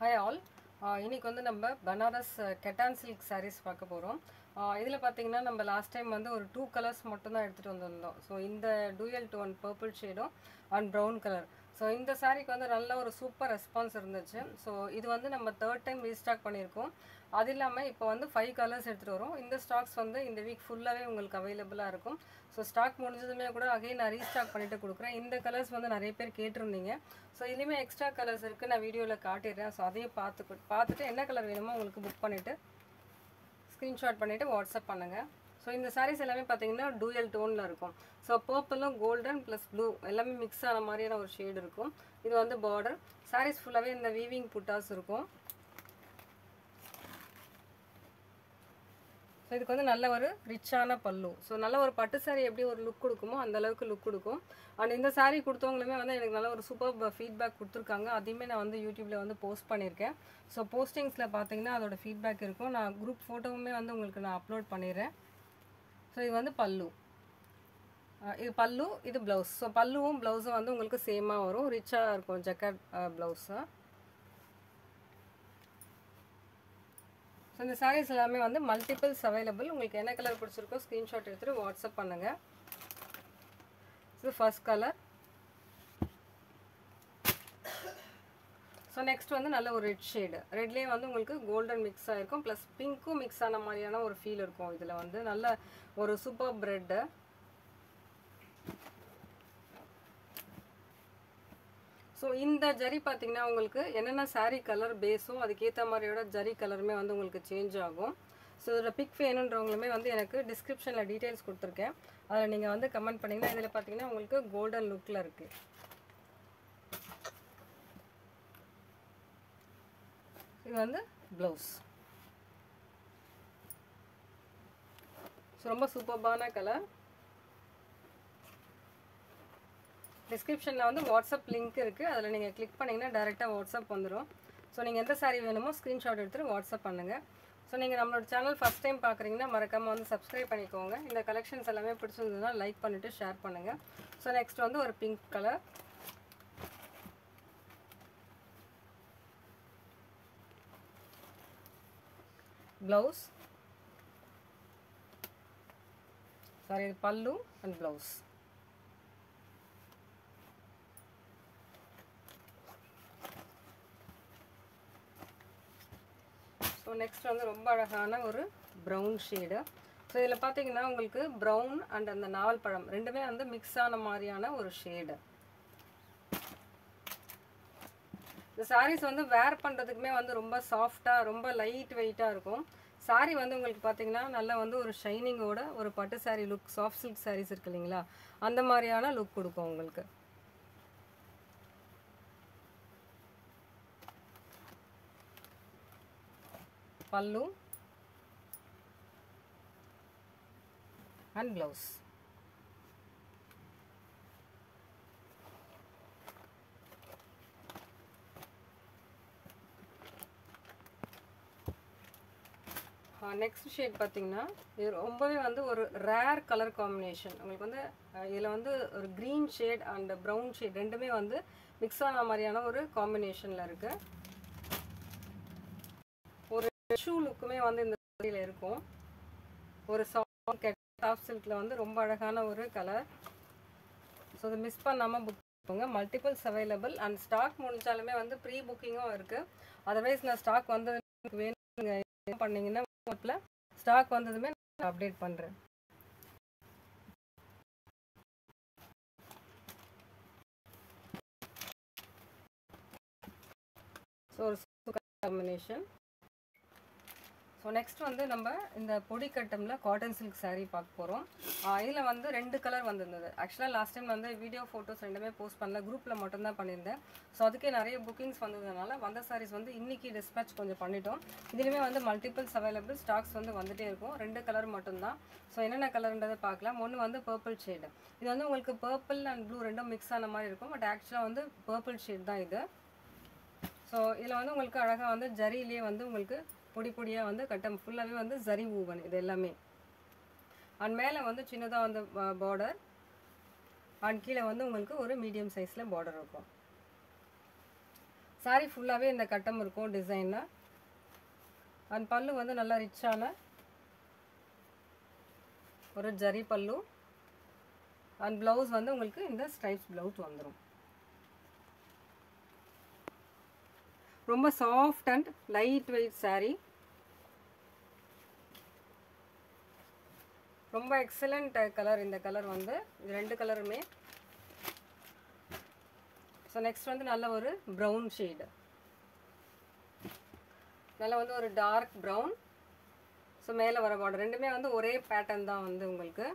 Hi all. இன்னைக்கு வந்து நம்ம பனாரஸ் கெட்டான் சில்க் sarees பார்க்க போகிறோம். இதில் பார்த்தீங்கன்னா நம்ம லாஸ்ட் டைம் வந்து ஒரு 2 கலர்ஸ் மட்டும் தான் எடுத்துகிட்டு வந்திருந்தோம். ஸோ இந்த டூயல் டோன் பர்பிள் ஷேடும் அண்ட் ப்ரௌன் கலர். ஸோ இந்த சாரீக்கு வந்து நல்ல ஒரு சூப்பர் ரெஸ்பான்ஸ் இருந்துச்சு. ஸோ இது வந்து நம்ம 3rd டைம் ரீஸ்டாக் பண்ணியிருக்கோம். அது இல்லாமல் இப்போ வந்து 5 கலர்ஸ் எடுத்துகிட்டு வரோம். இந்த ஸ்டாக்ஸ் வந்து இந்த வீக் ஃபுல்லாகவே உங்களுக்கு அவைலபிளாக இருக்கும். ஸோ ஸ்டாக் முடிஞ்சதுமே கூட அகைன் நான் ரீஸ்டாக் பண்ணிவிட்டு கொடுக்குறேன். இந்த கலர்ஸ் வந்து நிறைய பேர் கேட்டிருந்தீங்க. ஸோ இதுலேயுமே எக்ஸ்ட்ரா கலர்ஸ் இருக்குது, நான் வீடியோவில் காட்டிடுறேன். ஸோ அதையும் பார்த்துட்டு என்ன கலர் வேணுமோ உங்களுக்கு புக் பண்ணிவிட்டு ஸ்க்ரீன்ஷாட் பண்ணிவிட்டு வாட்ஸ்அப் பண்ணுங்கள். ஸோ இந்த சாரீஸ் எல்லாமே பார்த்தீங்கன்னா டூயல் டோனில் இருக்கும். ஸோ பர்பிளும் கோல்டன் ப்ளஸ் ப்ளூ எல்லாமே மிக்ஸ் ஆன மாதிரியான ஒரு ஷேடு இருக்கும். இது வந்து பார்டர். சாரீஸ் ஃபுல்லாகவே இந்த வீவிங் புட்டாஸ் இருக்கும். ஸோ இதுக்கு வந்து நல்ல ஒரு ரிச்சான பல்லு. ஸோ நல்ல ஒரு பட்டு சாரீ எப்படி ஒரு லுக் கொடுக்குமோ அந்த அளவுக்கு லுக் கொடுக்கும். அண்ட் இந்த சாரீ கொடுத்தவங்களுமே வந்து எனக்கு நல்ல ஒரு சூப்பர் ஃபீட்பேக் கொடுத்துருக்காங்க. அதையுமே நான் வந்து யூடியூப்பில் வந்து போஸ்ட் பண்ணியிருக்கேன். ஸோ போஸ்டிங்ஸில் பார்த்தீங்கன்னா அதோட ஃபீட்பேக் இருக்கும். நான் குரூப் ஃபோட்டோவுமே வந்து உங்களுக்கு நான் அப்லோட் பண்ணிடுறேன். ஸோ இது வந்து பல்லு, இது பல்லு, இது ப்ளவுஸ். ஸோ பல்லுவும் ப்ளவுஸும் வந்து உங்களுக்கு சேமாக வரும், ரிச்சாக இருக்கும் ஜக்கட் ப்ளவுஸு. ஸோ இந்த சாரீஸ் எல்லாமே வந்து மல்டிபிள்ஸ் அவைலபிள். உங்களுக்கு என்ன கலர் பிடிச்சிருக்கோ ஸ்க்ரீன்ஷாட் எடுத்துகிட்டு வாட்ஸ்அப் பண்ணுங்கள். இது ஃபர்ஸ்ட் கலர். ஸோ நெக்ஸ்ட் வந்து நல்ல ஒரு ரெட் ஷேடு. ரெட்லேயே வந்து உங்களுக்கு கோல்டன் மிக்ஸ் ஆகிருக்கும், ப்ளஸ் பிங்க்கும் மிக்ஸ் ஆன மாதிரியான ஒரு ஃபீல் இருக்கும். இதில் வந்து நல்ல ஒரு சூப்பர் ரெட்டு. ஸோ இந்த ஜரி பார்த்தீங்கன்னா உங்களுக்கு என்னென்ன சாரீ கலர் பேஸோ அதுக்கேற்ற மாதிரியோட ஜரி கலருமே வந்து உங்களுக்கு சேஞ்ச் ஆகும். ஸோ இதோட பிக் வேணுன்றவங்களுமே வந்து எனக்கு டிஸ்கிரிப்ஷனில் டீட்டெயில்ஸ் கொடுத்துருக்கேன். அதில் நீங்கள் வந்து கமெண்ட் பண்ணிங்கன்னா இதில் பார்த்தீங்கன்னா உங்களுக்கு கோல்டன் லுக்கில் இருக்குது. இது வந்து ப்ளவுஸ். ஸோ ரொம்ப சூப்பர்பான கலர். டிஸ்கிரிப்ஷனில் வந்து வாட்ஸ்அப் லிங்க் இருக்குது, அதில் நீங்கள் கிளிக் பண்ணிங்கன்னா டேரெக்டாக வாட்ஸ்அப் வந்துடும். ஸோ நீங்கள் எந்த சாரீ வேணுமோ ஸ்க்ரீன்ஷாட் எடுத்துகிட்டு வாட்ஸ்அப் பண்ணுங்கள். ஸோ நீங்கள் நம்மளோட சேனல் ஃபஸ்ட் டைம் பார்க்குறீங்கன்னா மறக்காமல் வந்து சப்ஸ்கிரைப் பண்ணிக்கோங்க. இந்த கலெக்ஷன்ஸ் எல்லாமே பிடிச்சிருந்ததுன்னா லைக் பண்ணிவிட்டு ஷேர் பண்ணுங்கள். ஸோ நெக்ஸ்ட் வந்து ஒரு பிங்க் கலர். ப்ளவுஸ், சாரி இது பல்லு அண்ட் ப்ளவுஸ். ஸோ நெக்ஸ்ட் வந்து ரொம்ப அழகான ஒரு ப்ரௌன் ஷேடு. ஸோ இதில் பார்த்தீங்கன்னா உங்களுக்கு ப்ரௌன் அண்ட் அந்த நாவல் பழம் ரெண்டுமே வந்து மிக்ஸ் ஆன மாதிரியான ஒரு ஷேடு. இந்த சாரீஸ் வந்து வேர் பண்ணுறதுக்குமே வந்து ரொம்ப சாஃப்டாக ரொம்ப லைட் வெயிட்டாக இருக்கும். சாரீ வந்து உங்களுக்கு பார்த்தீங்கன்னா நல்லா வந்து ஒரு ஷைனிங்கோட ஒரு பட்டு sari look, soft silk saris இருக்கு இல்லைங்களா, அந்த மாதிரியான லுக் கொடுக்கும் உங்களுக்கு. பல்லு அண்ட் ப்ளவுஸ். நெக்ஸ்ட் ஷேட் பார்த்தீங்கன்னா இது ரொம்பவே வந்து ஒரு ரேர் கலர் காம்பினேஷன். உங்களுக்கு வந்து இதில் வந்து ஒரு green shade and brown shade ரெண்டுமே வந்து மிக்ஸ் ஆன மாதிரியான ஒரு காம்பினேஷனில் இருக்குது. ஒரு ஷூ லுக்குமே வந்து இந்த சாரியில் இருக்கும். ஒரு சாஃப்ட் சில்கில் வந்து ரொம்ப அழகான ஒரு கலர். ஸோ அதை மிஸ் பண்ணாமல் புக் பண்ணுங்க. மல்டிபிள்ஸ் அவைலபிள் அண்ட் ஸ்டாக் முடிஞ்சாலுமே வந்து ப்ரீ புக்கிங்கும் இருக்குது. அதர்வைஸ் நான் ஸ்டாக் வந்தது வேணுங்க பண்ணிங்கன்னா ஸ்டாக் வந்ததுமே நான் அப்டேட் பண்ணுறேன். ஸோ ஒரு காம்பினேஷன். ஸோ நெக்ஸ்ட் வந்து நம்ம இந்த பொடி கட்டமில் காட்டன் சில்க் சாரீ பார்க்க போகிறோம். இதில் வந்து 2 கலர் வந்திருந்தது. ஆக்சுவலாக லாஸ்ட் டைம் வந்து வீடியோ ஃபோட்டோஸ் ரெண்டுமே போஸ்ட் பண்ணல, குரூப்பில் மட்டும்தான் பண்ணியிருந்தேன். ஸோ அதுக்கே நிறைய புக்கிங்ஸ் வந்ததுனால வந்த சாரீஸ் வந்து இன்றைக்கி டிஸ்பேச் கொஞ்சம் பண்ணிட்டோம். இதுலேயுமே வந்து மல்டிபிள்ஸ் அவைலபிள், ஸ்டாக்ஸ் வந்து வந்துகிட்டே இருக்கும். 2 கலர் மட்டும்தான். ஸோ என்னென்ன கலர்ன்றதை பார்க்கலாம். ஒன்று வந்து பர்பிள் ஷேடு. இது வந்து உங்களுக்கு பர்பிள் அண்ட் ப்ளூ ரெண்டும் மிக்ஸ் ஆன மாதிரி இருக்கும். பட் ஆக்சுவலாக வந்து பர்பிள் ஷேட் தான் இது. ஸோ இதில் வந்து உங்களுக்கு அழகாக வந்து ஜரியிலே வந்து உங்களுக்கு பொடி பொடியாக வந்து கட்டம் ஃபுல்லாகவே வந்து ஜரி ஊவன் இது எல்லாமே. அண்ட் மேலே வந்து சின்னதாக வந்து பார்டர் அண்ட் கீழே வந்து உங்களுக்கு ஒரு மீடியம் சைஸில் பார்டர் இருக்கும். சாரீ ஃபுல்லாகவே இந்த கட்டம் இருக்கும் டிசைன்னு. அண்ட் பல்லு வந்து நல்லா ரிச்சான ஒரு ஜரி பல்லு. அண்ட் ப்ளவுஸ் வந்து உங்களுக்கு இந்த ஸ்ட்ரைப்ஸ் ப்ளவுஸ் வந்துடும். ரொம்ப soft and light weight sari. ரொம்ப எக்ஸலண்ட் கலர் இந்த கலர் வந்து. இது 2 கலருமே. ஸோ நெக்ஸ்ட் வந்து நல்ல ஒரு ப்ரௌன் ஷேடு. நல்லா வந்து ஒரு டார்க் ப்ரௌன். ஸோ மேலே வர பார்டர் ரெண்டுமே வந்து ஒரே பேட்டர்ன் தான் வந்து உங்களுக்கு.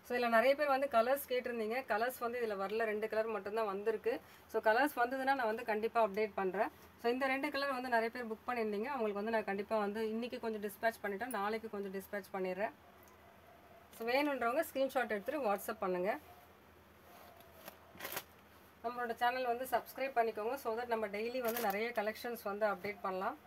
ஸோ இதில் நிறைய பேர் வந்து கலர்ஸ் கேட்டிருந்தீங்க. கலர்ஸ் வந்து இதில் வரல, 2 கலர் மட்டும்தான் வந்திருக்கு. ஸோ கலர்ஸ் வந்ததுன்னா நான் வந்து கண்டிப்பாக அப்டேட் பண்ணுறேன். ஸோ இந்த 2 கலர் வந்து நிறைய பேர் புக் பண்ணியிருந்தீங்க. அவங்களுக்கு வந்து நான் கண்டிப்பாக வந்து இன்றைக்கி கொஞ்சம் டிஸ்பேச் பண்ணிட்டேன், நாளைக்கு கொஞ்சம் டிஸ்பேச் பண்ணிடுறேன். ஸோ வேணுன்றவங்க ஸ்க்ரீன்ஷாட் எடுத்துகிட்டு வாட்ஸ்அப் பண்ணுங்கள். நம்மளோட சேனல் வந்து சப்ஸ்கிரைப் பண்ணிக்கோங்க. ஸோ தட் நம்ம டெய்லி வந்து நிறைய கலெக்ஷன்ஸ் வந்து அப்டேட் பண்ணலாம்.